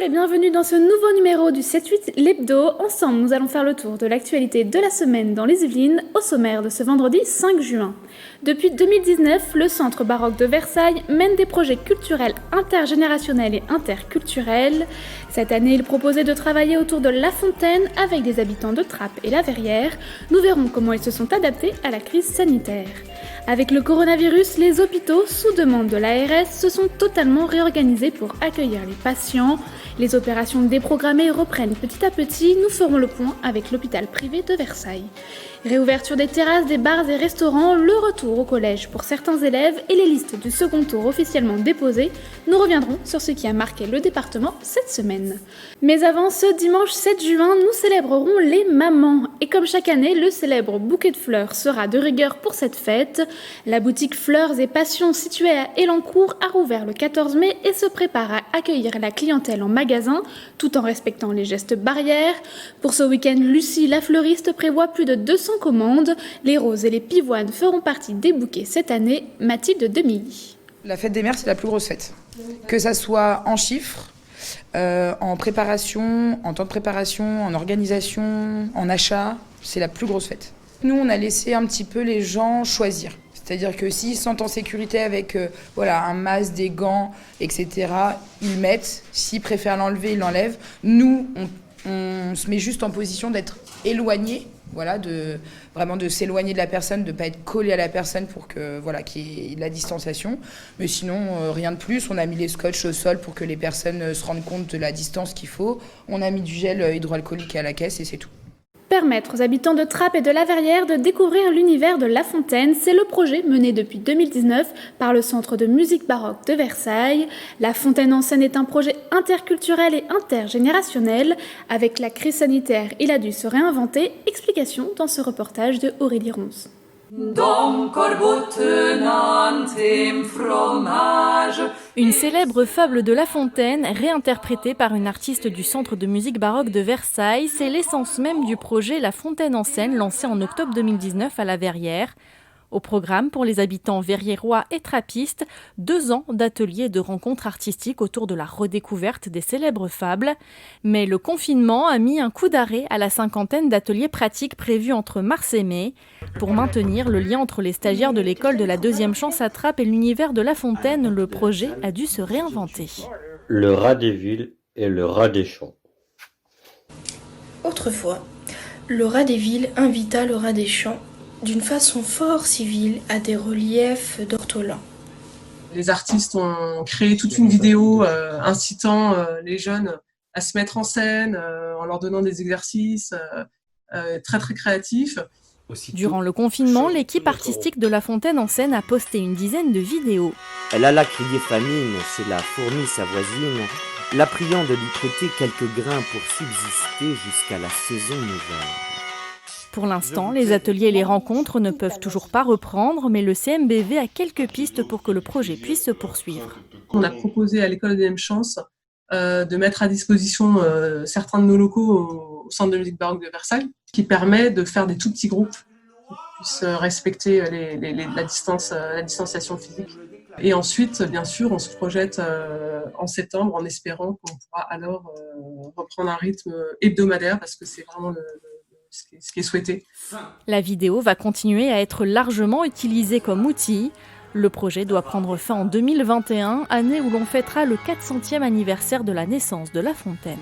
et bienvenue dans ce nouveau numéro du 7-8 l'hebdo. Ensemble, nous allons faire le tour de l'actualité de la semaine dans les Yvelines, au sommaire de ce vendredi 5 juin. Depuis 2019, le Centre baroque de Versailles mène des projets culturels intergénérationnels et interculturels. Cette année, il proposait de travailler autour de La Fontaine avec des habitants de Trappes et La Verrière. Nous verrons comment ils se sont adaptés à la crise sanitaire. Avec le coronavirus, les hôpitaux, sous demande de l'ARS, se sont totalement réorganisés pour accueillir les patients. Les opérations déprogrammées reprennent petit à petit. Nous ferons le point avec l'hôpital privé de Versailles. Réouverture des terrasses, des bars et restaurants, le retour au collège pour certains élèves et les listes du second tour officiellement déposées. Nous reviendrons sur ce qui a marqué le département cette semaine. Mais avant ce dimanche 7 juin, nous célébrerons les mamans. Et comme chaque année, le célèbre bouquet de fleurs sera de rigueur pour cette fête. La boutique Fleurs et Passions située à Elancourt a rouvert le 14 mai et se prépare à accueillir la clientèle en magasin tout en respectant les gestes barrières. Pour ce week-end, Lucie, la fleuriste, prévoit plus de 200 commandes. Les roses et les pivoines feront partie des bouquets cette année. Mathilde Demilly. La fête des mères, c'est la plus grosse fête. Que ça soit en chiffres, en préparation, en temps de préparation, en organisation, en achat, c'est la plus grosse fête. Nous, on a laissé un petit peu les gens choisir. C'est-à-dire que s'ils se sentent en sécurité avec un masque, des gants, etc., ils mettent. S'ils préfèrent l'enlever, ils l'enlèvent. Nous, on se met juste en position d'être éloignés, de s'éloigner de la personne, de ne pas être collé à la personne pour qu'il y ait de la distanciation. Mais sinon, rien de plus. On a mis les scotch au sol pour que les personnes se rendent compte de la distance qu'il faut. On a mis du gel hydroalcoolique à la caisse et c'est tout. Permettre aux habitants de Trappes et de La Verrière de découvrir l'univers de La Fontaine, c'est le projet mené depuis 2019 par le Centre de musique baroque de Versailles. La Fontaine en scène est un projet interculturel et intergénérationnel. Avec la crise sanitaire, il a dû se réinventer. Explication dans ce reportage de Aurélie Ronce. Une célèbre fable de La Fontaine, réinterprétée par une artiste du Centre de musique baroque de Versailles, c'est l'essence même du projet La Fontaine en scène, lancé en octobre 2019 à La Verrière. Au programme, pour les habitants verriérois et trappistes, 2 ans d'ateliers et de rencontres artistiques autour de la redécouverte des célèbres fables. Mais le confinement a mis un coup d'arrêt à la 50aine d'ateliers pratiques prévus entre mars et mai. Pour maintenir le lien entre les stagiaires de l'école de la Deuxième Chance à Trappes et l'univers de La Fontaine, le projet a dû se réinventer. Le rat des villes et le rat des champs. Autrefois, le rat des villes invita le rat des champs d'une façon fort civile à des reliefs d'ortolans. Les artistes ont créé toute une vidéo incitant les jeunes à se mettre en scène, en leur donnant des exercices très très créatifs. Durant le confinement, l'équipe artistique de La Fontaine en scène a posté une dizaine de vidéos. Elle alla crier famine, c'est la fourmi sa voisine, la priant de lui prêter quelques grains pour subsister jusqu'à la saison nouvelle. Pour l'instant, les ateliers et les rencontres ne peuvent toujours pas reprendre, mais le CMBV a quelques pistes pour que le projet puisse se poursuivre. On a proposé à l'école de Deuxième Chance de mettre à disposition certains de nos locaux au Centre de musique baroque de Versailles, qui permet de faire des tout petits groupes qui puissent respecter la distanciation physique. Et ensuite, bien sûr, on se projette en septembre en espérant qu'on pourra alors reprendre un rythme hebdomadaire parce que c'est vraiment ce qui est souhaité. La vidéo va continuer à être largement utilisée comme outil. Le projet doit prendre fin en 2021, année où l'on fêtera le 400e anniversaire de la naissance de La Fontaine.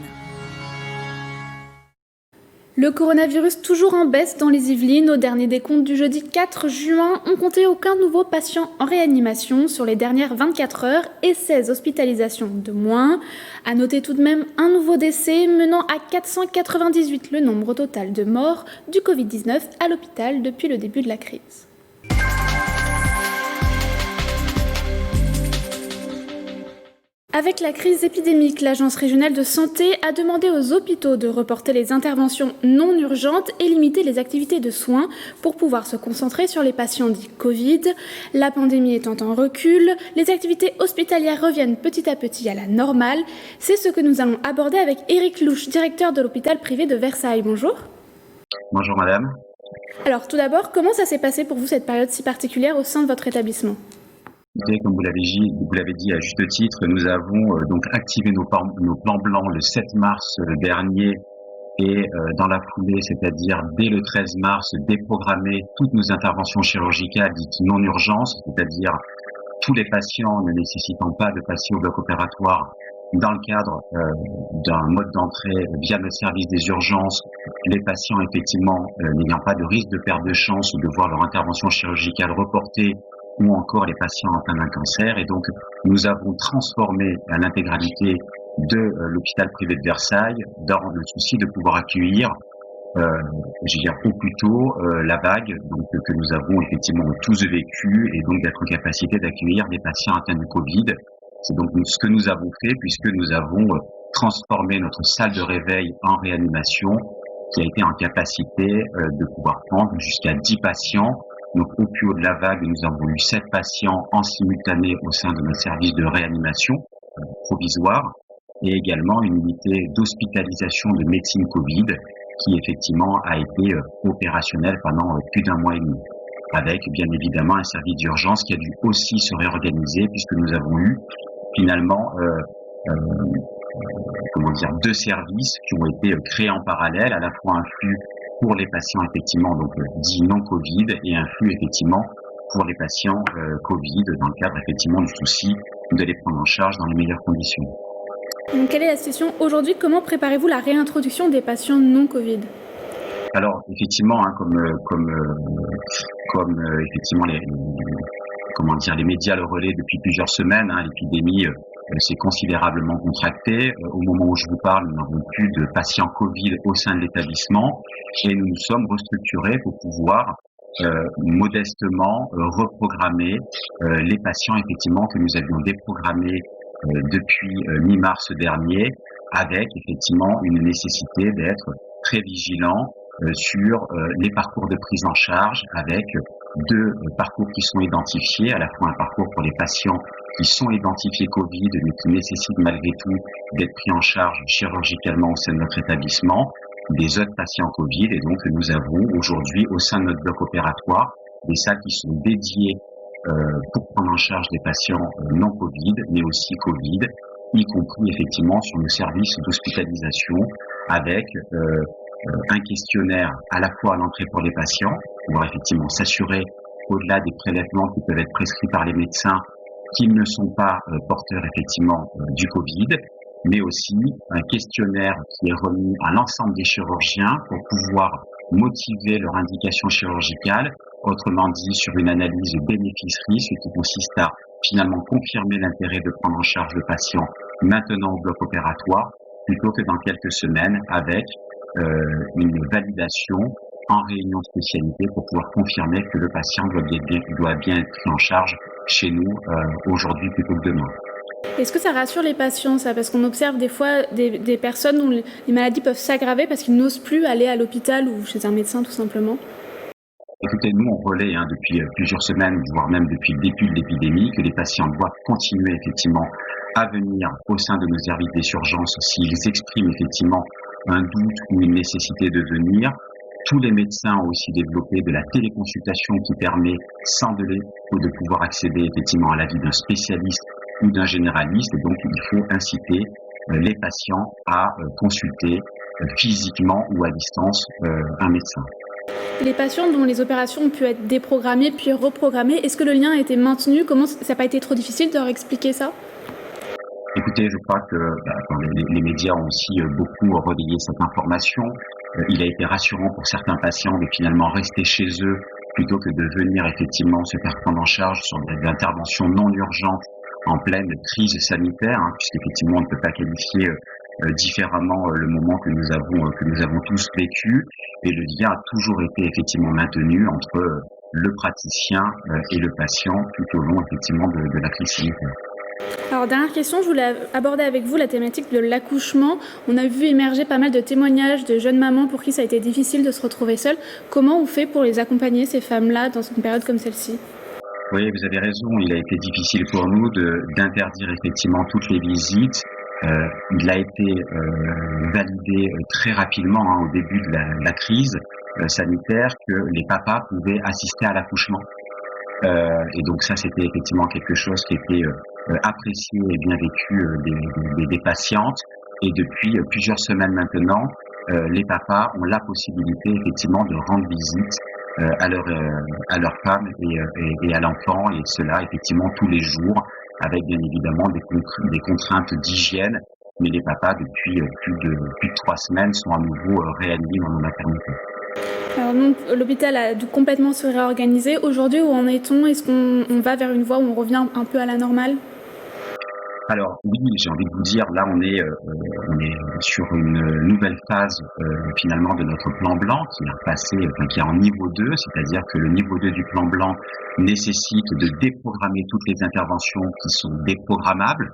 Le coronavirus toujours en baisse dans les Yvelines. Au dernier décompte du jeudi 4 juin, on comptait aucun nouveau patient en réanimation sur les dernières 24 heures et 16 hospitalisations de moins. À noter tout de même un nouveau décès menant à 498 le nombre total de morts du Covid-19 à l'hôpital depuis le début de la crise. Avec la crise épidémique, l'Agence régionale de santé a demandé aux hôpitaux de reporter les interventions non urgentes et limiter les activités de soins pour pouvoir se concentrer sur les patients dits Covid. La pandémie étant en recul, les activités hospitalières reviennent petit à petit à la normale. C'est ce que nous allons aborder avec Éric Louche, directeur de l'hôpital privé de Versailles. Bonjour. Bonjour madame. Alors tout d'abord, comment ça s'est passé pour vous cette période si particulière au sein de votre établissement ? Comme vous l'avez dit à juste titre, nous avons donc activé nos plans blancs le 7 mars dernier et dans la foulée, c'est-à-dire dès le 13 mars, déprogrammé toutes nos interventions chirurgicales dites non urgences, c'est-à-dire tous les patients ne nécessitant pas de passer au bloc opératoire dans le cadre d'un mode d'entrée via le service des urgences, les patients effectivement n'ayant pas de risque de perte de chance ou de voir leur intervention chirurgicale reportée, ou encore les patients atteints d'un cancer. Et donc, nous avons transformé l'intégralité de l'hôpital privé de Versailles dans le souci de pouvoir accueillir, au plus tôt la vague donc, que nous avons effectivement tous vécue et donc d'être en capacité d'accueillir des patients atteints du Covid. C'est donc ce que nous avons fait puisque nous avons transformé notre salle de réveil en réanimation qui a été en capacité de pouvoir prendre jusqu'à 10 patients. Donc, au plus haut de la vague, nous avons eu 7 patients en simultané au sein de notre service de réanimation provisoire et également une unité d'hospitalisation de médecine Covid qui effectivement a été opérationnelle pendant plus d'1 mois et demi. Avec bien évidemment un service d'urgence qui a dû aussi se réorganiser puisque nous avons eu finalement 2 services qui ont été créés en parallèle, à la fois un flux pour les patients effectivement donc dits non Covid et un flux effectivement pour les patients Covid dans le cadre effectivement du souci de les prendre en charge dans les meilleures conditions. Donc, quelle est la situation aujourd'hui? Comment préparez-vous la réintroduction des patients non Covid? Alors effectivement, comme effectivement les médias le relaient depuis plusieurs semaines, l'épidémie s'est considérablement contractée. Au moment où je vous parle, nous n'avons plus de patients Covid au sein de l'établissement et nous nous sommes restructurés pour pouvoir modestement reprogrammer les patients effectivement que nous avions déprogrammés depuis mi-mars dernier, avec effectivement une nécessité d'être très vigilant sur les parcours de prise en charge, avec 2 parcours qui sont identifiés, à la fois un parcours pour les patients qui sont identifiés Covid, mais qui nécessitent malgré tout d'être pris en charge chirurgicalement au sein de notre établissement, des autres patients Covid, et donc nous avons aujourd'hui au sein de notre bloc opératoire des salles qui sont dédiées pour prendre en charge des patients non Covid, mais aussi Covid, y compris effectivement sur nos services d'hospitalisation, avec un questionnaire à la fois à l'entrée pour les patients, pour pouvoir effectivement s'assurer, au-delà des prélèvements qui peuvent être prescrits par les médecins, qu'ils ne sont pas porteurs effectivement du Covid, mais aussi un questionnaire qui est remis à l'ensemble des chirurgiens pour pouvoir motiver leur indication chirurgicale, autrement dit sur une analyse bénéfice-risque qui consiste à finalement confirmer l'intérêt de prendre en charge le patient maintenant au bloc opératoire plutôt que dans quelques semaines avec une validation en réunion de spécialité pour pouvoir confirmer que le patient doit bien être pris en charge chez nous aujourd'hui plutôt que demain. Est-ce que ça rassure les patients, ça? Parce qu'on observe des fois des personnes dont les maladies peuvent s'aggraver parce qu'ils n'osent plus aller à l'hôpital ou chez un médecin tout simplement. Écoutez, nous on relaie depuis plusieurs semaines, voire même depuis le début de l'épidémie, que les patients doivent continuer effectivement à venir au sein de nos services des urgences s'ils expriment effectivement un doute ou une nécessité de venir. Tous les médecins ont aussi développé de la téléconsultation qui permet, sans délai, de pouvoir accéder effectivement à l'avis d'un spécialiste ou d'un généraliste. Et donc, il faut inciter les patients à consulter physiquement ou à distance un médecin. Les patients dont les opérations ont pu être déprogrammées puis reprogrammées, est-ce que le lien a été maintenu? Comment ça n'a pas été trop difficile de leur expliquer ça? Écoutez, je crois que les médias ont aussi beaucoup relayé cette information. Il a été rassurant pour certains patients de finalement rester chez eux plutôt que de venir effectivement se faire prendre en charge sur des interventions non urgentes en pleine crise sanitaire, puisqu'effectivement on ne peut pas qualifier différemment le moment que nous avons tous vécu, et le lien a toujours été effectivement maintenu entre le praticien et le patient tout au long effectivement de la crise sanitaire. Alors, dernière question, je voulais aborder avec vous la thématique de l'accouchement. On a vu émerger pas mal de témoignages de jeunes mamans pour qui ça a été difficile de se retrouver seules. Comment on fait pour les accompagner, ces femmes-là, dans une période comme celle-ci? Oui, vous avez raison, il a été difficile pour nous d'interdire effectivement toutes les visites. Il a été validé très rapidement au début de la crise sanitaire que les papas pouvaient assister à l'accouchement. Et donc ça, c'était effectivement quelque chose qui était apprécié et bien vécu des patientes. Et depuis plusieurs semaines maintenant, les papas ont la possibilité effectivement de rendre visite à leur femme et à l'enfant, et cela effectivement tous les jours, avec bien évidemment des contraintes d'hygiène. Mais les papas, depuis plus de 3 semaines, sont à nouveau réadmis dans nos maternités. Alors donc, l'hôpital a dû complètement se réorganiser. Aujourd'hui, où en est-on? Est-ce qu'on va vers une voie où on revient un peu à la normale? Alors oui, j'ai envie de vous dire, là on est sur une nouvelle phase finalement de notre plan blanc qui est en niveau 2, c'est-à-dire que le niveau 2 du plan blanc nécessite de déprogrammer toutes les interventions qui sont déprogrammables.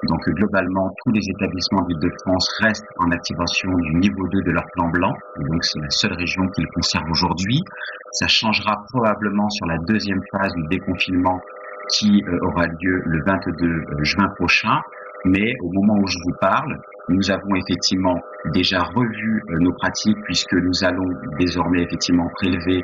Donc globalement, tous les établissements d'Île-de-France restent en activation du niveau 2 de leur plan blanc. Et donc c'est la seule région qui le conserve aujourd'hui. Ça changera probablement sur la deuxième phase du déconfinement qui aura lieu le 22 juin prochain. Mais au moment où je vous parle, nous avons effectivement déjà revu nos pratiques, puisque nous allons désormais effectivement prélever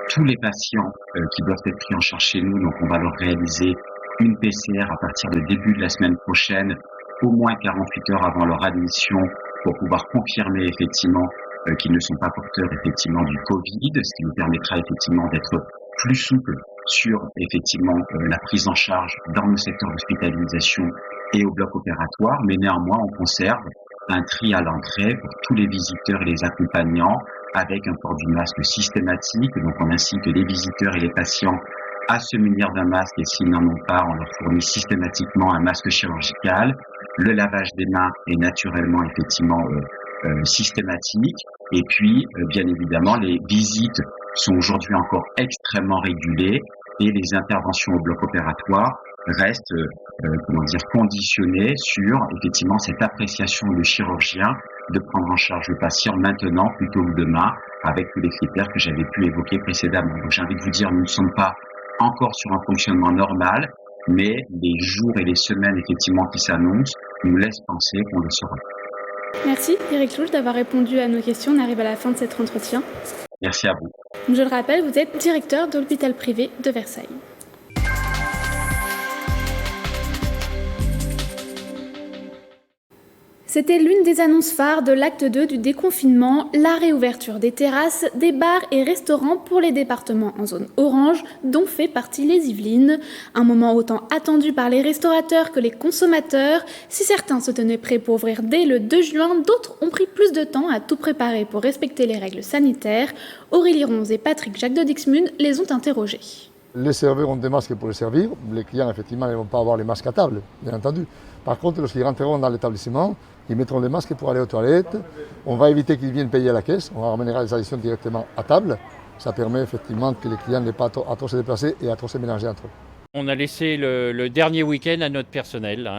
tous les patients qui doivent être pris en charge chez nous. Donc on va leur réaliser une PCR à partir de début de la semaine prochaine, au moins 48 heures avant leur admission, pour pouvoir confirmer effectivement qu'ils ne sont pas porteurs effectivement du Covid, ce qui nous permettra effectivement d'être plus souple sur effectivement la prise en charge dans le secteur d'hospitalisation et au bloc opératoire, mais néanmoins on conserve un tri à l'entrée pour tous les visiteurs et les accompagnants, avec un port du masque systématique. Donc on incite les visiteurs et les patients à se munir d'un masque, et s'ils n'en ont pas, on leur fournit systématiquement un masque chirurgical. Le lavage des mains est naturellement effectivement systématique. Et puis, bien évidemment, les visites sont aujourd'hui encore extrêmement régulées, et les interventions au bloc opératoire restent conditionnées sur effectivement cette appréciation du chirurgien de prendre en charge le patient maintenant plutôt que demain, avec tous les critères que j'avais pu évoquer précédemment. Donc j'ai envie de vous dire, nous ne sommes pas encore sur un fonctionnement normal, mais les jours et les semaines effectivement qui s'annoncent nous laissent penser qu'on le sera. Merci Eric Louche d'avoir répondu à nos questions. On arrive à la fin de cet entretien. Merci à vous. Je le rappelle, vous êtes directeur de l'hôpital privé de Versailles. C'était l'une des annonces phares de l'acte 2 du déconfinement, la réouverture des terrasses, des bars et restaurants pour les départements en zone orange, dont fait partie les Yvelines. Un moment autant attendu par les restaurateurs que les consommateurs. Si certains se tenaient prêts pour ouvrir dès le 2 juin, d'autres ont pris plus de temps à tout préparer pour respecter les règles sanitaires. Aurélie Ronze et Patrick Jacques de Dixmude les ont interrogés. Les serveurs ont des masques pour les servir. Les clients, effectivement, ne vont pas avoir les masques à table, bien entendu. Par contre, lorsqu'ils rentreront dans l'établissement, ils mettront les masques pour aller aux toilettes. On va éviter qu'ils viennent payer à la caisse. On ramènera les additions directement à table. Ça permet effectivement que les clients n'aient pas à trop se déplacer et à trop se mélanger entre eux. On a laissé le dernier week-end à notre personnel,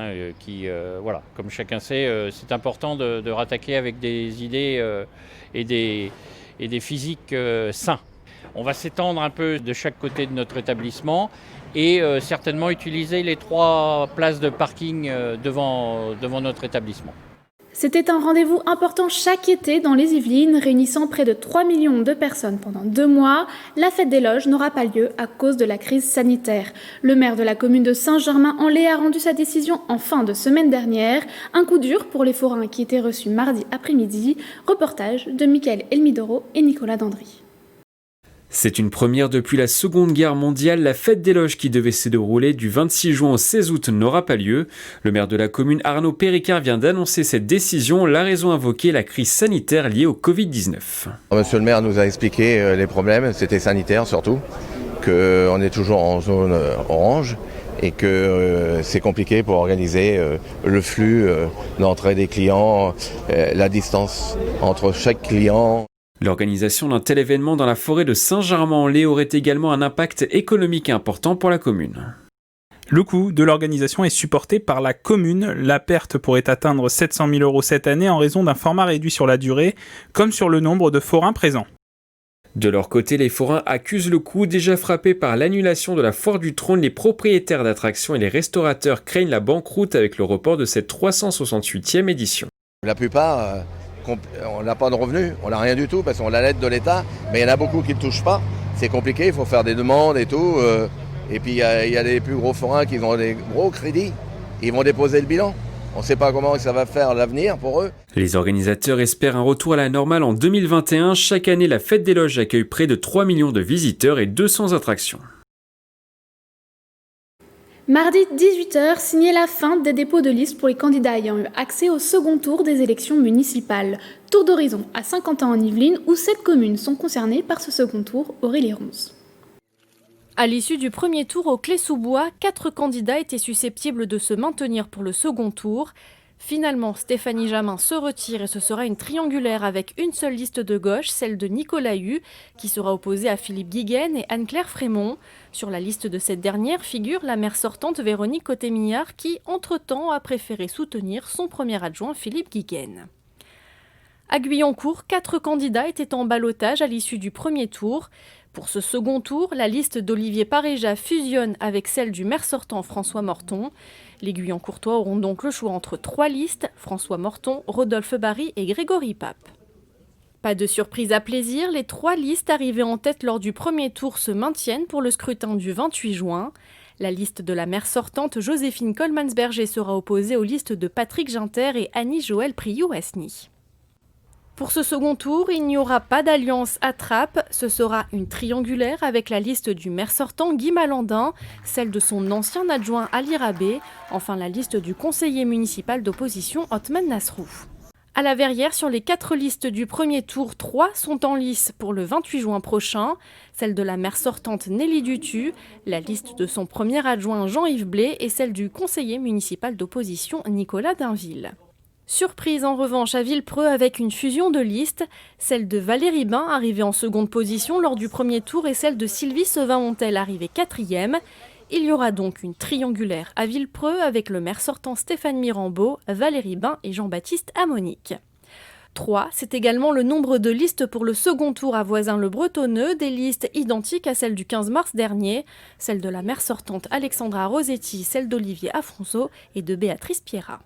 voilà, comme chacun sait, c'est important de rattaquer avec des idées et des physiques sains. On va s'étendre un peu de chaque côté de notre établissement et certainement utiliser les 3 places de parking devant notre établissement. C'était un rendez-vous important chaque été dans les Yvelines, réunissant près de 3 millions de personnes pendant 2 mois. La fête des loges n'aura pas lieu à cause de la crise sanitaire. Le maire de la commune de Saint-Germain-en-Laye a rendu sa décision en fin de semaine dernière. Un coup dur pour les forains qui étaient reçus mardi après-midi. Reportage de Mickaël Elmidoro et Nicolas Dandry. C'est une première depuis la Seconde Guerre mondiale. La fête des loges qui devait se dérouler du 26 juin au 16 août n'aura pas lieu. Le maire de la commune, Arnaud Péricard, vient d'annoncer cette décision. La raison invoquée, la crise sanitaire liée au Covid-19. Monsieur le maire nous a expliqué les problèmes, c'était sanitaire surtout, qu'on est toujours en zone orange et que c'est compliqué pour organiser le flux d'entrée des clients, la distance entre chaque client. L'organisation d'un tel événement dans la forêt de Saint-Germain-en-Laye aurait également un impact économique important pour la commune. Le coût de l'organisation est supporté par la commune. La perte pourrait atteindre 700 000 € cette année en raison d'un format réduit sur la durée, comme sur le nombre de forains présents. De leur côté, les forains accusent le coup. Déjà frappés par l'annulation de la foire du trône, les propriétaires d'attractions et les restaurateurs craignent la banqueroute avec le report de cette 368e édition. La plupart, on n'a pas de revenus, on n'a rien du tout parce qu'on a l'aide de l'État, mais il y en a beaucoup qui ne touchent pas. c'est compliqué, il faut faire des demandes et tout. Et puis il y a des plus gros forains qui ont des gros crédits, ils vont déposer le bilan. On ne sait pas comment ça va faire l'avenir pour eux. Les organisateurs espèrent un retour à la normale en 2021. Chaque année, la Fête des Loges accueille près de 3 millions de visiteurs et 200 attractions. Mardi 18h, signait la fin des dépôts de liste pour les candidats ayant eu accès au second tour des élections municipales. Tour d'horizon à Saint-Quentin en Yvelines, où 7 communes sont concernées par ce second tour, Aurélie Ronce. À l'issue du premier tour au Clé-sous-Bois, 4 candidats étaient susceptibles de se maintenir pour le second tour. Finalement, Stéphanie Jamin se retire et ce sera une triangulaire avec une seule liste de gauche, celle de Nicolas Hu, qui sera opposée à Philippe Guiguen et Anne-Claire Frémont. Sur la liste de cette dernière figure la maire sortante Véronique Coté-Millard qui, entre-temps, a préféré soutenir son premier adjoint Philippe Guiguen. À Guyancourt, 4 candidats étaient en ballottage à l'issue du premier tour. Pour ce second tour, la liste d'Olivier Paréja fusionne avec celle du maire sortant François Morton. Les Guyancourtois auront donc le choix entre 3 listes, François Morton, Rodolphe Barry et Grégory Pape. Pas de surprise à plaisir, les 3 listes arrivées en tête lors du premier tour se maintiennent pour le scrutin du 28 juin. La liste de la maire sortante Joséphine Coleman-Berger sera opposée aux listes de Patrick Ginter et Annie-Joëlle Priou-Asny. Pour ce second tour, il n'y aura pas d'alliance à trappe, ce sera une triangulaire avec la liste du maire sortant Guy Malandin, celle de son ancien adjoint Ali Rabé, enfin la liste du conseiller municipal d'opposition Othman Nasrou. À la Verrière, sur les 4 listes du premier tour, 3 sont en lice pour le 28 juin prochain, celle de la maire sortante Nelly Dutu, la liste de son premier adjoint Jean-Yves Blé et celle du conseiller municipal d'opposition Nicolas Dainville. Surprise en revanche à Villepreux avec une fusion de listes, celle de Valérie Bain arrivée en seconde position lors du premier tour et celle de Sylvie Sevin-Montel arrivée 4e. Il y aura donc une triangulaire à Villepreux avec le maire sortant Stéphane Mirambeau, Valérie Bain et Jean-Baptiste Amonique. 3, c'est également le nombre de listes pour le second tour à Voisin-le-Bretonneux, des listes identiques à celles du 15 mars dernier, celle de la maire sortante Alexandra Rosetti, celle d'Olivier Afronceau et de Béatrice Pierrat.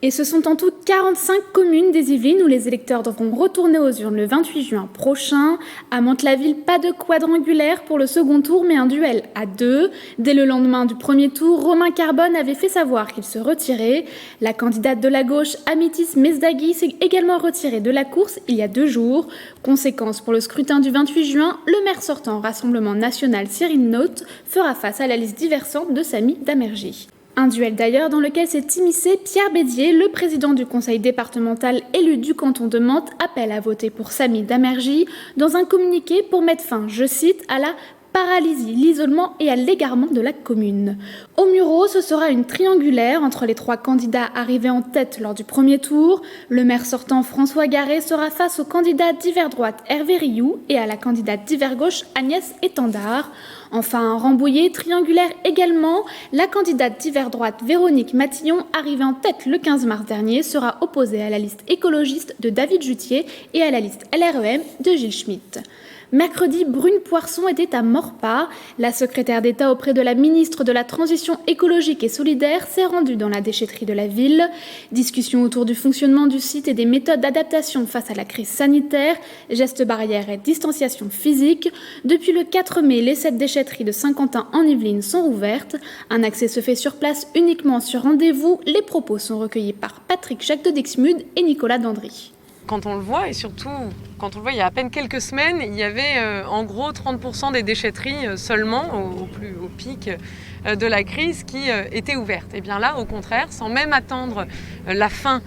Et ce sont en tout 45 communes des Yvelines où les électeurs devront retourner aux urnes le 28 juin prochain. À Mantes-la-Ville, pas de quadrangulaire pour le second tour, mais un duel à 2. Dès le lendemain du premier tour, Romain Carbone avait fait savoir qu'il se retirait. La candidate de la gauche, Amitis Mesdagui, s'est également retirée de la course il y a 2 jours. Conséquence pour le scrutin du 28 juin, le maire sortant Rassemblement National Cyril Naute fera face à la liste diversante de Samy Damergy. Un duel d'ailleurs dans lequel s'est immiscé Pierre Bédier, le président du conseil départemental élu du canton de Mantes, appelle à voter pour Samy Damergy dans un communiqué pour mettre fin, je cite, à la paralysie, l'isolement et à l'égarement de la commune. Au Mureau, ce sera une triangulaire entre les 3 candidats arrivés en tête lors du premier tour. Le maire sortant François Garret sera face au candidat d'hiver droite Hervé Rioux et à la candidate d'hiver gauche Agnès Étendard. Enfin, Rambouillet, triangulaire également, la candidate d'hiver droite Véronique Matillon, arrivée en tête le 15 mars dernier, sera opposée à la liste écologiste de David Jutier et à la liste LREM de Gilles Schmitt. Mercredi, Brune Poisson était à Maurepas. La secrétaire d'État auprès de la ministre de la Transition écologique et solidaire s'est rendue dans la déchetterie de la ville. Discussion autour du fonctionnement du site et des méthodes d'adaptation face à la crise sanitaire, gestes barrières et distanciation physique. Depuis le 4 mai, les 7 déchetteries de Saint-Quentin en Yvelines sont ouvertes. Un accès se fait sur place uniquement sur rendez-vous. Les propos sont recueillis par Patrick Jacques de Dixmude et Nicolas Dandry. Quand on le voit, et surtout quand on le voit il y a à peine quelques semaines, il y avait en gros 30% des déchetteries seulement, au pic de la crise, qui étaient ouvertes. Et bien là, au contraire, sans même attendre la fin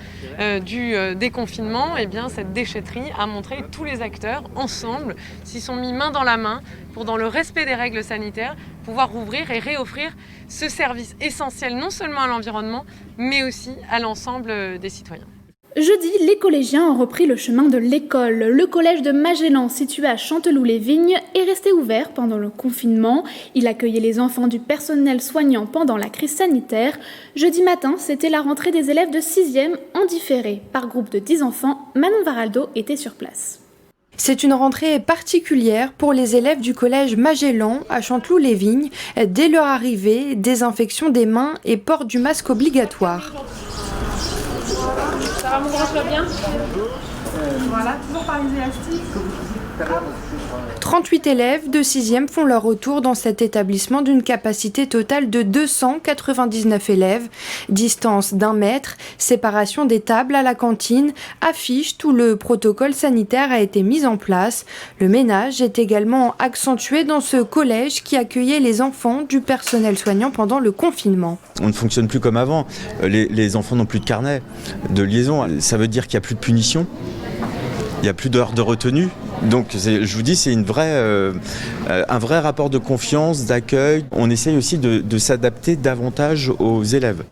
du déconfinement, et bien cette déchetterie a montré que tous les acteurs, ensemble, s'y sont mis main dans la main pour, dans le respect des règles sanitaires, pouvoir rouvrir et réoffrir ce service essentiel non seulement à l'environnement, mais aussi à l'ensemble des citoyens. Jeudi, les collégiens ont repris le chemin de l'école. Le collège de Magellan, situé à Chanteloup-les-Vignes, est resté ouvert pendant le confinement. Il accueillait les enfants du personnel soignant pendant la crise sanitaire. Jeudi matin, c'était la rentrée des élèves de 6e en différé. Par groupe de 10 enfants, Manon Varaldo était sur place. C'est une rentrée particulière pour les élèves du collège Magellan à Chanteloup-les-Vignes. Dès leur arrivée, désinfection des mains et port du masque obligatoire. Ça va, mon grand, tu vas bien ? Voilà, toujours par les élastiques. 38 élèves de 6e font leur retour dans cet établissement d'une capacité totale de 299 élèves. Distance d'1 mètre, séparation des tables à la cantine, affiches, tout le protocole sanitaire a été mis en place. Le ménage est également accentué dans ce collège qui accueillait les enfants du personnel soignant pendant le confinement. On ne fonctionne plus comme avant. Les enfants n'ont plus de carnet de liaison. Ça veut dire qu'il n'y a plus de punition. Il n'y a plus d'heures de retenue. Donc je vous dis, c'est un vrai rapport de confiance, d'accueil. On essaye aussi de s'adapter davantage aux élèves.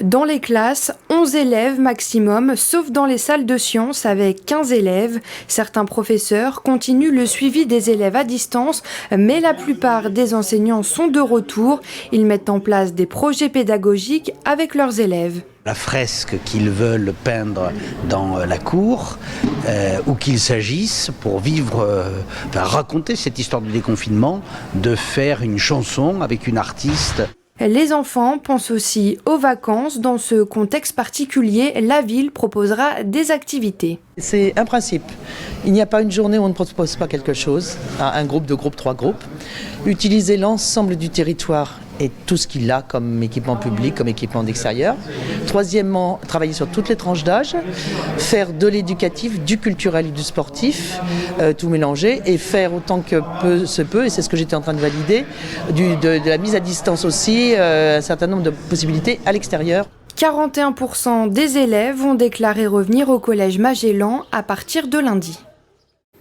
Dans les classes, 11 élèves maximum, sauf dans les salles de sciences avec 15 élèves. Certains professeurs continuent le suivi des élèves à distance, mais la plupart des enseignants sont de retour. Ils mettent en place des projets pédagogiques avec leurs élèves. La fresque qu'ils veulent peindre dans la cour, ou qu'il s'agisse, pour raconter cette histoire du déconfinement, de faire une chanson avec une artiste. Les enfants pensent aussi aux vacances. Dans ce contexte particulier, la ville proposera des activités. C'est un principe. Il n'y a pas une journée où on ne propose pas quelque chose, un groupe, 2 groupes, 3 groupes. Utiliser l'ensemble du territoire et tout ce qu'il a comme équipement public, comme équipement d'extérieur. Troisièmement, travailler sur toutes les tranches d'âge, faire de l'éducatif, du culturel et du sportif, tout mélanger, et faire autant que se peut, et c'est ce que j'étais en train de valider, de la mise à distance aussi, un certain nombre de possibilités à l'extérieur. 41% des élèves ont déclaré revenir au collège Magellan à partir de lundi.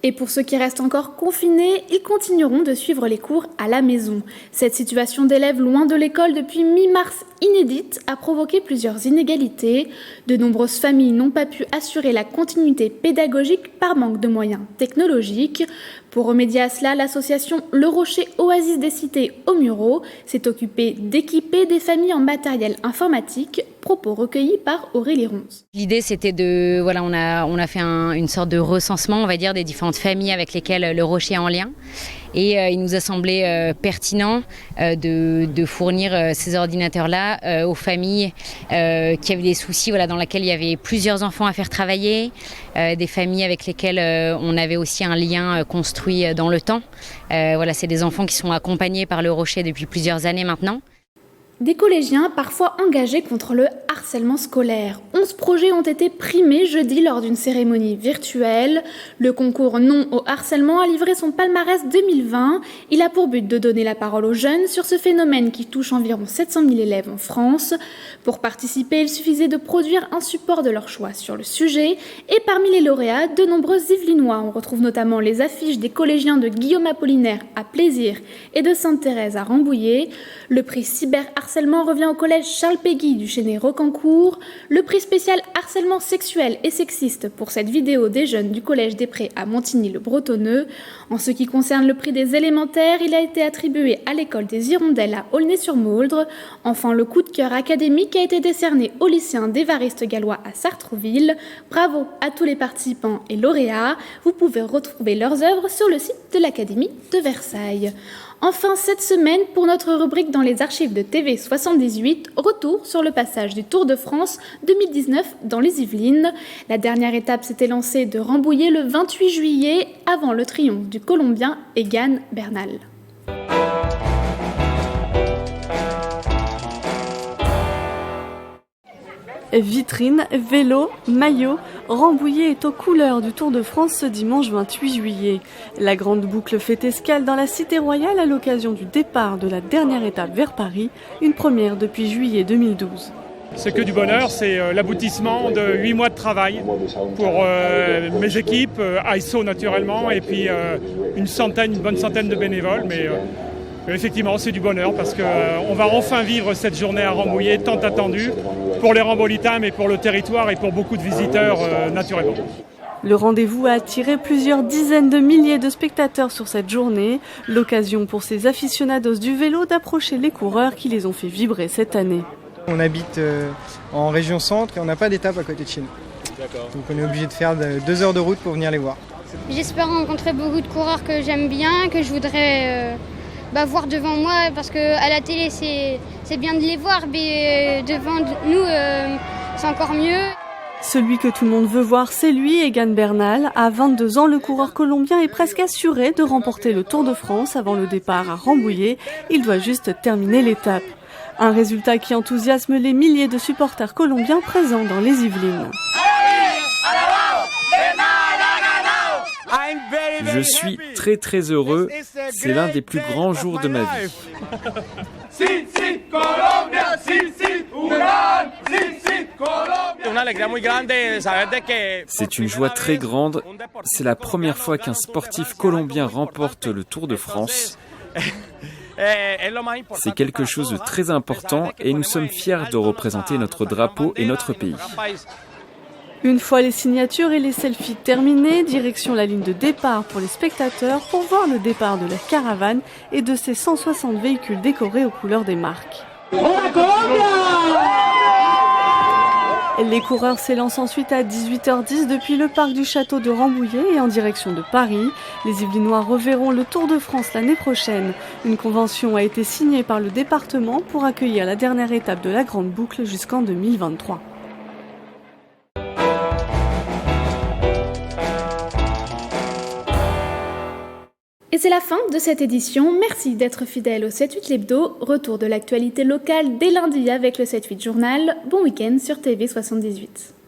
Et pour ceux qui restent encore confinés, ils continueront de suivre les cours à la maison. Cette situation d'élèves loin de l'école depuis mi-mars inédite a provoqué plusieurs inégalités. De nombreuses familles n'ont pas pu assurer la continuité pédagogique par manque de moyens technologiques. Pour remédier à cela, l'association Le Rocher Oasis des Cités aux Mureaux s'est occupée d'équiper des familles en matériel informatique, propos recueillis par Aurélie Ronce. L'idée c'était on a fait une sorte de recensement, on va dire, des différentes familles avec lesquelles Le Rocher est en lien. Et il nous a semblé pertinent de fournir ces ordinateurs-là aux familles qui avaient des soucis, dans lesquels il y avait plusieurs enfants à faire travailler, des familles avec lesquelles on avait aussi un lien construit dans le temps. C'est des enfants qui sont accompagnés par Le Rocher depuis plusieurs années maintenant. Des collégiens parfois engagés contre le harcèlement scolaire. 11 projets ont été primés jeudi lors d'une cérémonie virtuelle. Le concours Non au harcèlement a livré son palmarès 2020. Il a pour but de donner la parole aux jeunes sur ce phénomène qui touche environ 700 000 élèves en France. Pour participer, il suffisait de produire un support de leur choix sur le sujet. Et parmi les lauréats, de nombreux Yvelinois. On retrouve notamment les affiches des collégiens de Guillaume Apollinaire à Plaisir et de Sainte-Thérèse à Rambouillet. Le prix cyberharcèlement revient au collège Charles Péguy du Chênay-Rocancourt. Le prix spécial harcèlement sexuel et sexiste pour cette vidéo des jeunes du collège des Prés à Montigny-le-Bretonneux. En ce qui concerne le prix des élémentaires, il a été attribué à l'école des Hirondelles à Aulnay-sur-Mauldre. Enfin, le coup de cœur académique a été décerné aux lycéens d'Évariste Gallois à Sartrouville. Bravo à tous les participants et lauréats. Vous pouvez retrouver leurs œuvres sur le site de l'Académie de Versailles. Enfin, cette semaine, pour notre rubrique dans les archives de TV78, retour sur le passage du Tour de France 2019 dans les Yvelines. La dernière étape s'était lancée de Rambouillet le 28 juillet, avant le triomphe du Colombien Egan Bernal. Vitrines, vélos, maillots, Rambouillet est aux couleurs du Tour de France ce dimanche 28 juillet. La grande boucle fait escale dans la Cité Royale à l'occasion du départ de la dernière étape vers Paris, une première depuis juillet 2012. C'est que du bonheur, c'est l'aboutissement de 8 mois de travail pour mes équipes, AISO naturellement, et puis une bonne centaine de bénévoles. Mais effectivement, c'est du bonheur parce qu'on va enfin vivre cette journée à Rambouillet tant attendue pour les Rambolitains, mais pour le territoire et pour beaucoup de visiteurs naturellement. Le rendez-vous a attiré plusieurs dizaines de milliers de spectateurs sur cette journée. L'occasion pour ces aficionados du vélo d'approcher les coureurs qui les ont fait vibrer cette année. On habite en région centre et on n'a pas d'étape à côté de chez nous. D'accord. Donc on est obligé de faire 2 heures de route pour venir les voir. J'espère rencontrer beaucoup de coureurs que j'aime bien, que je voudrais voir devant moi, parce qu'à la télé c'est bien de les voir, mais devant nous c'est encore mieux. Celui que tout le monde veut voir, c'est lui, Egan Bernal. À 22 ans, le coureur colombien est presque assuré de remporter le Tour de France avant le départ à Rambouillet. Il doit juste terminer l'étape. Un résultat qui enthousiasme les milliers de supporters colombiens présents dans les Yvelines. Je suis très heureux, c'est l'un des plus grands jours de ma vie. C'est une joie très grande, c'est la première fois qu'un sportif colombien remporte le Tour de France. C'est quelque chose de très important et nous sommes fiers de représenter notre drapeau et notre pays. Une fois les signatures et les selfies terminés, direction la ligne de départ pour les spectateurs pour voir le départ de la caravane et de ses 160 véhicules décorés aux couleurs des marques. Les coureurs s'élancent ensuite à 18h10 depuis le parc du château de Rambouillet et en direction de Paris. Les Yvelinois reverront le Tour de France l'année prochaine. Une convention a été signée par le département pour accueillir la dernière étape de la Grande Boucle jusqu'en 2023. Et c'est la fin de cette édition. Merci d'être fidèle au 7-8 l'hebdo. Retour de l'actualité locale dès lundi avec le 7-8 journal. Bon week-end sur TV78.